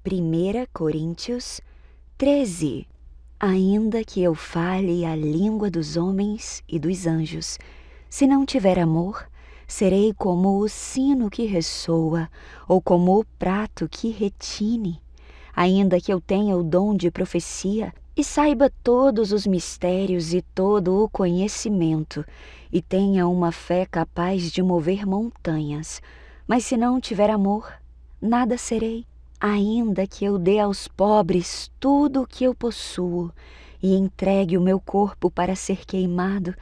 1 Coríntios 13. Ainda que eu fale a língua dos homens e dos anjos, se não tiver amor, serei como o sino que ressoa, ou como o prato que retine. Ainda que eu tenha o dom de profecia, e saiba todos os mistérios e todo o conhecimento, e tenha uma fé capaz de mover montanhas, mas se não tiver amor, nada serei. Ainda que eu dê aos pobres tudo o que eu possuo, e entregue o meu corpo para ser queimado,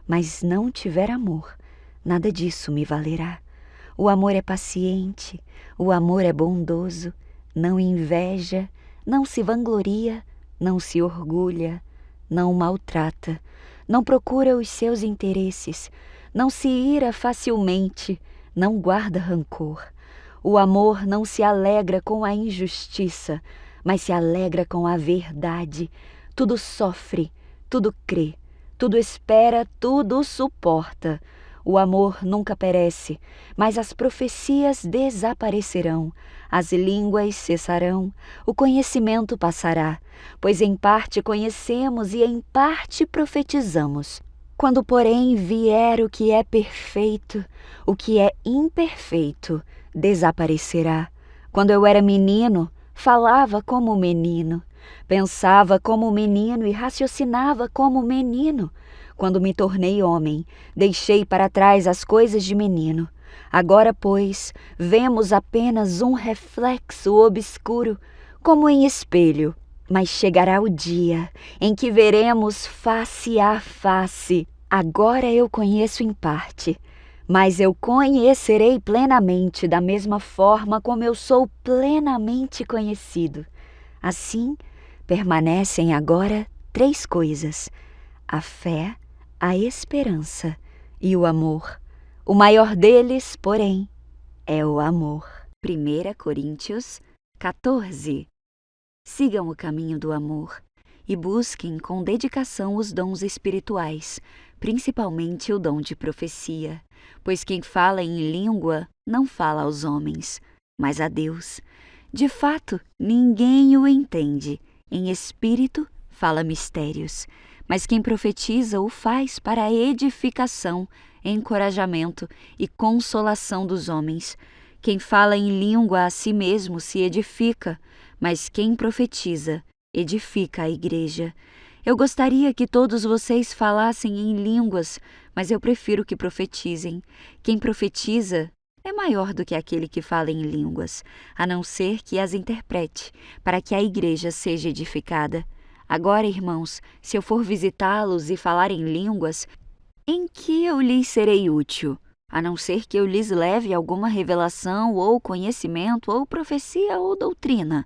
mas não tiver amor, nada disso me valerá. O amor é paciente, o amor é bondoso, não inveja, não se vangloria, não se orgulha, não maltrata, não procura os seus interesses, não se ira facilmente, não guarda rancor. O amor não se alegra com a injustiça, mas se alegra com a verdade. Tudo sofre, tudo crê, tudo espera, tudo suporta. O amor nunca perece, mas as profecias desaparecerão, as línguas cessarão, o conhecimento passará, pois em parte conhecemos e em parte profetizamos. Quando, porém, vier o que é perfeito, o que é imperfeito desaparecerá. Quando eu era menino, falava como menino, pensava como menino e raciocinava como menino. Quando me tornei homem, deixei para trás as coisas de menino. Agora, pois, vemos apenas um reflexo obscuro, como em espelho. Mas chegará o dia em que veremos face a face. Agora eu conheço em parte, mas eu conhecerei plenamente, da mesma forma como eu sou plenamente conhecido. Assim, permanecem agora 3 coisas: a fé, a esperança e o amor. O maior deles, porém, é o amor. 1 Coríntios 14. Sigam o caminho do amor e busquem com dedicação os dons espirituais, principalmente o dom de profecia, pois quem fala em língua não fala aos homens, mas a Deus. De fato, ninguém o entende. Em espírito, fala mistérios, mas quem profetiza o faz para a edificação, encorajamento e consolação dos homens. Quem fala em língua a si mesmo se edifica, mas quem profetiza edifica a igreja. Eu gostaria que todos vocês falassem em línguas, mas eu prefiro que profetizem. Quem profetiza é maior do que aquele que fala em línguas, a não ser que as interprete, para que a igreja seja edificada. Agora, irmãos, se eu for visitá-los e falar em línguas, em que eu lhes serei útil? A não ser que eu lhes leve alguma revelação ou conhecimento ou profecia ou doutrina.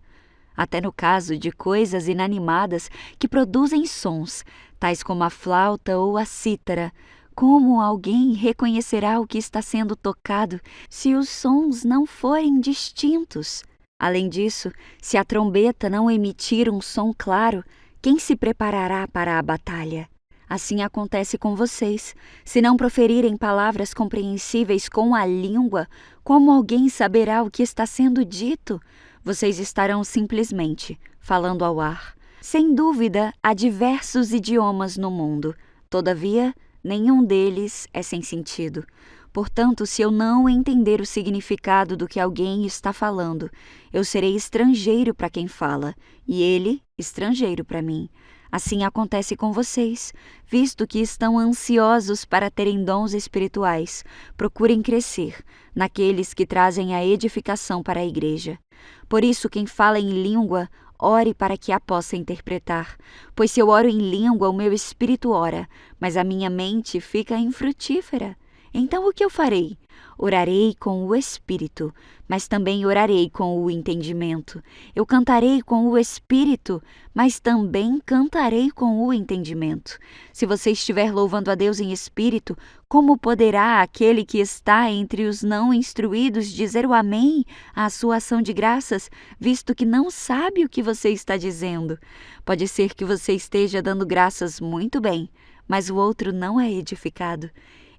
Até no caso de coisas inanimadas que produzem sons, tais como a flauta ou a cítara, como alguém reconhecerá o que está sendo tocado se os sons não forem distintos? Além disso, se a trombeta não emitir um som claro, quem se preparará para a batalha? Assim acontece com vocês. Se não proferirem palavras compreensíveis com a língua, como alguém saberá o que está sendo dito? Vocês estarão simplesmente falando ao ar. Sem dúvida, há diversos idiomas no mundo. Todavia, nenhum deles é sem sentido. Portanto, se eu não entender o significado do que alguém está falando, eu serei estrangeiro para quem fala, e ele estrangeiro para mim. Assim acontece com vocês, visto que estão ansiosos para terem dons espirituais. Procurem crescer naqueles que trazem a edificação para a igreja. Por isso, quem fala em língua, ore para que a possa interpretar. Pois se eu oro em língua, o meu espírito ora, mas a minha mente fica infrutífera. Então o que eu farei? Orarei com o espírito, mas também orarei com o entendimento. Eu cantarei com o espírito, mas também cantarei com o entendimento. Se você estiver louvando a Deus em espírito, como poderá aquele que está entre os não instruídos dizer o amém à sua ação de graças, visto que não sabe o que você está dizendo? Pode ser que você esteja dando graças muito bem, mas o outro não é edificado.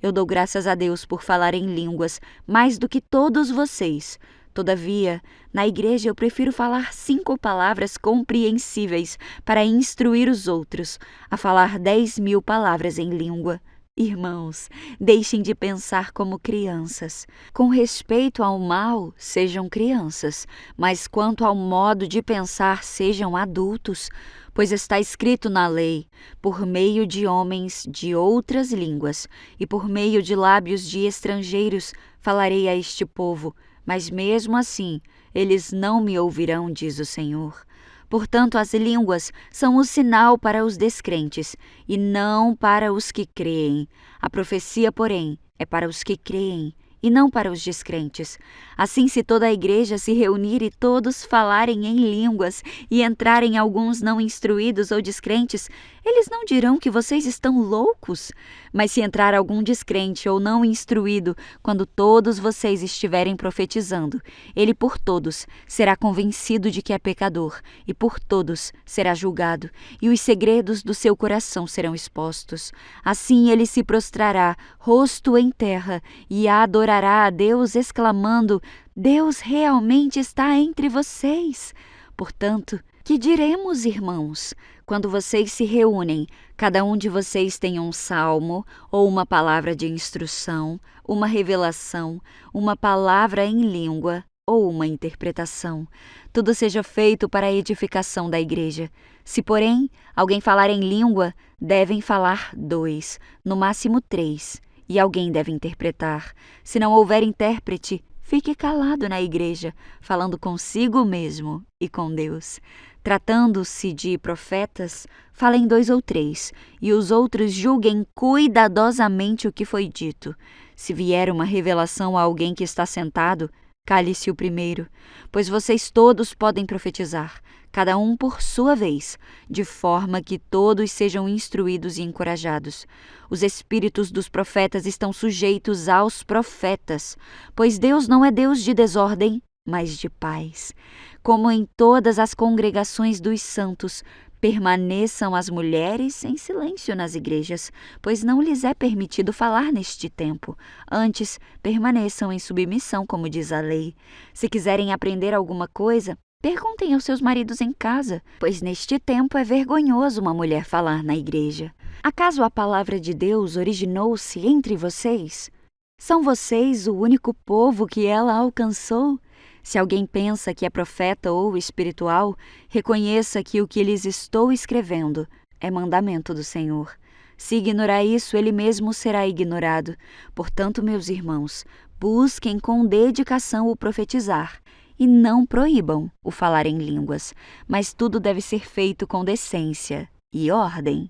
Eu dou graças a Deus por falar em línguas mais do que todos vocês. Todavia, na igreja eu prefiro falar 5 palavras compreensíveis para instruir os outros, a falar 10.000 palavras em língua. Irmãos, deixem de pensar como crianças. Com respeito ao mal, sejam crianças, mas quanto ao modo de pensar, sejam adultos, pois está escrito na lei: por meio de homens de outras línguas e por meio de lábios de estrangeiros falarei a este povo, mas mesmo assim eles não me ouvirão, diz o Senhor. Portanto, as línguas são o sinal para os descrentes e não para os que creem. A profecia, porém, é para os que creem e não para os descrentes. Assim, se toda a igreja se reunir e todos falarem em línguas e entrarem alguns não instruídos ou descrentes, eles não dirão que vocês estão loucos? Mas se entrar algum descrente ou não instruído, quando todos vocês estiverem profetizando, ele por todos será convencido de que é pecador e por todos será julgado, e os segredos do seu coração serão expostos. Assim ele se prostrará, rosto em terra, e adorará a Deus, exclamando: Deus realmente está entre vocês. Portanto, que diremos, irmãos? Quando vocês se reúnem, cada um de vocês tem um salmo, ou uma palavra de instrução, uma revelação, uma palavra em língua, ou uma interpretação. Tudo seja feito para a edificação da igreja. Se, porém, alguém falar em língua, devem falar 2, no máximo 3, e alguém deve interpretar. Se não houver intérprete, fique calado na igreja, falando consigo mesmo e com Deus. Tratando-se de profetas, falem 2 ou 3, e os outros julguem cuidadosamente o que foi dito. Se vier uma revelação a alguém que está sentado, cale-se o primeiro, pois vocês todos podem profetizar, cada um por sua vez, de forma que todos sejam instruídos e encorajados. Os espíritos dos profetas estão sujeitos aos profetas, pois Deus não é Deus de desordem, mas de paz. Como em todas as congregações dos santos, permaneçam as mulheres em silêncio nas igrejas, pois não lhes é permitido falar neste tempo. Antes, permaneçam em submissão, como diz a lei. Se quiserem aprender alguma coisa, perguntem aos seus maridos em casa, pois neste tempo é vergonhoso uma mulher falar na igreja. Acaso a palavra de Deus originou-se entre vocês? São vocês o único povo que ela alcançou? Se alguém pensa que é profeta ou espiritual, reconheça que o que lhes estou escrevendo é mandamento do Senhor. Se ignorar isso, ele mesmo será ignorado. Portanto, meus irmãos, busquem com dedicação o profetizar e não proíbam o falar em línguas, mas tudo deve ser feito com decência e ordem.